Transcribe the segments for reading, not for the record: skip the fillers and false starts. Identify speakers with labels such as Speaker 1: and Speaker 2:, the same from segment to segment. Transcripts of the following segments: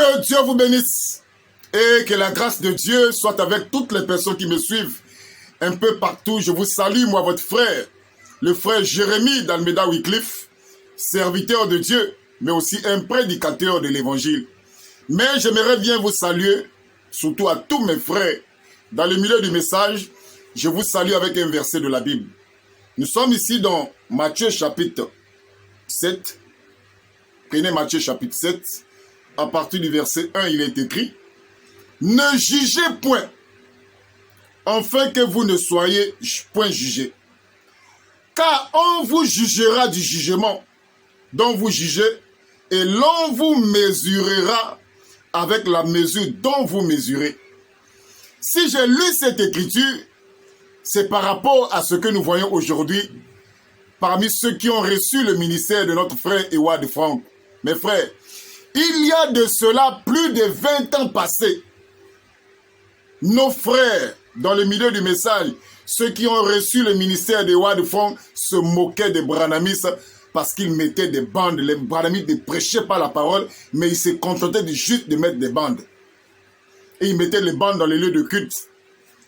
Speaker 1: Que Dieu vous bénisse et que la grâce de Dieu soit avec toutes les personnes qui me suivent un peu partout. Je vous salue, moi, votre frère, le frère Jérémie d'Almeida Wycliffe, serviteur de Dieu, mais aussi un prédicateur de l'évangile. Mais j'aimerais bien vous saluer, surtout à tous mes frères. Dans le milieu du message, je vous salue avec un verset de la Bible. Nous sommes ici dans Matthieu chapitre 7. Prenez Matthieu chapitre 7. À partir du verset 1, il est écrit: ne jugez point, afin que vous ne soyez point jugés. Car on vous jugera du jugement dont vous jugez, et l'on vous mesurera avec la mesure dont vous mesurez. Si j'ai lu cette écriture, c'est par rapport à ce que nous voyons aujourd'hui parmi ceux qui ont reçu le ministère de notre frère Ewad Frank. Mes frères, il y a de cela plus de 20 ans passés, nos frères dans le milieu du message, ceux qui ont reçu le ministère d'Ewad Frank, se moquaient des branamistes parce qu'ils mettaient des bandes. Les branamistes ne prêchaient pas la parole, mais ils se contentaient juste de mettre des bandes. Et ils mettaient les bandes dans les lieux de culte.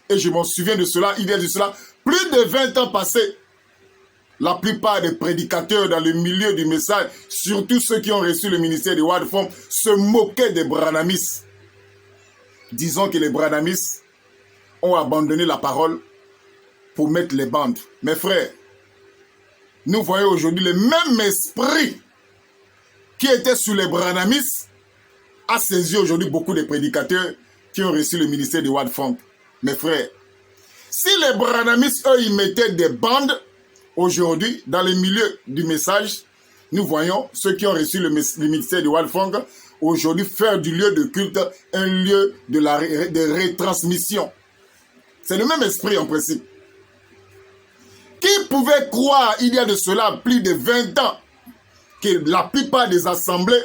Speaker 1: Et je m'en souviens de cela, il y a de cela plus de 20 ans passés. La plupart des prédicateurs dans le milieu du message, surtout ceux qui ont reçu le ministère de Ewad Frank, se moquaient des branamistes. Disons que les branamistes ont abandonné la parole pour mettre les bandes. Mes frères, nous voyons aujourd'hui le même esprit qui était sous les branamistes a saisi aujourd'hui beaucoup de prédicateurs qui ont reçu le ministère de Ewad Frank. Mes frères, si les branamistes, eux, ils mettaient des bandes, aujourd'hui, dans le milieu du message, nous voyons ceux qui ont reçu le ministère de Ewad Frank aujourd'hui faire du lieu de culte un lieu de retransmission. C'est le même esprit en principe. Qui pouvait croire, il y a de cela plus de 20 ans, que la plupart des assemblées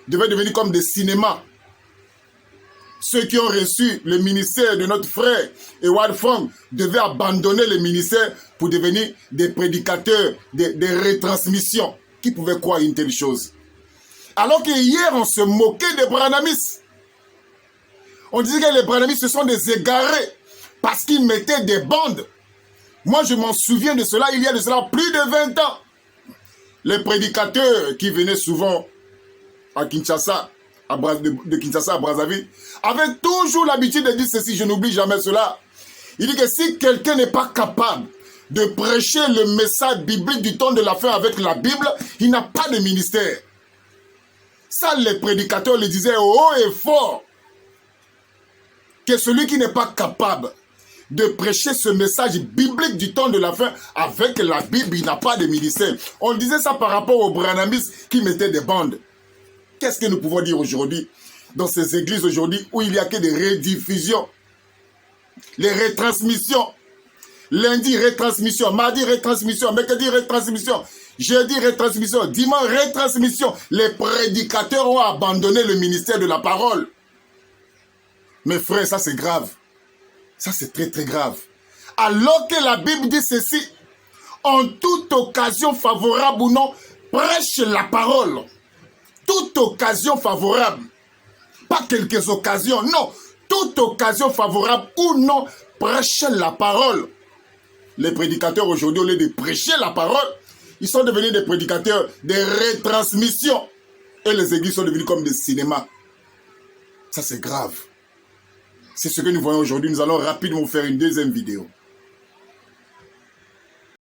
Speaker 1: devaient devenir comme des cinémas? Ceux qui ont reçu le ministère de notre frère Ewad Frank devaient abandonner le ministère pour devenir des prédicateurs, des retransmissions. Qui pouvait croire une telle chose? Alors que hier, on se moquait des branamistes. On disait que les branamistes, ce sont des égarés parce qu'ils mettaient des bandes. Moi, je m'en souviens de cela, il y a de cela plus de 20 ans. Les prédicateurs qui venaient souvent à Kinshasa, de Kinshasa à Brazzaville, avaient toujours l'habitude de dire ceci, je n'oublie jamais cela. Il dit que si quelqu'un n'est pas capable de prêcher le message biblique du temps de la fin avec la Bible, il n'a pas de ministère. Ça, les prédicateurs le disaient haut et fort. Que celui qui n'est pas capable de prêcher ce message biblique du temps de la fin avec la Bible, il n'a pas de ministère. On disait ça par rapport aux branamistes qui mettaient des bandes. Qu'est-ce que nous pouvons dire aujourd'hui dans ces églises aujourd'hui où il n'y a que des rediffusions, les retransmissions? Lundi, retransmission. Mardi, retransmission. Mercredi, retransmission. Jeudi, retransmission. Dimanche, retransmission. Les prédicateurs ont abandonné le ministère de la parole. Mes frères, ça c'est grave. Ça c'est très très grave. Alors que la Bible dit ceci: en toute occasion favorable ou non, prêche la parole. Toute occasion favorable. Pas quelques occasions, non. Toute occasion favorable ou non, prêche la parole. Les prédicateurs aujourd'hui, au lieu de prêcher la parole, ils sont devenus des prédicateurs des retransmissions. Et les églises sont devenues comme des cinémas. Ça, c'est grave. C'est ce que nous voyons aujourd'hui. Nous allons rapidement faire une deuxième vidéo.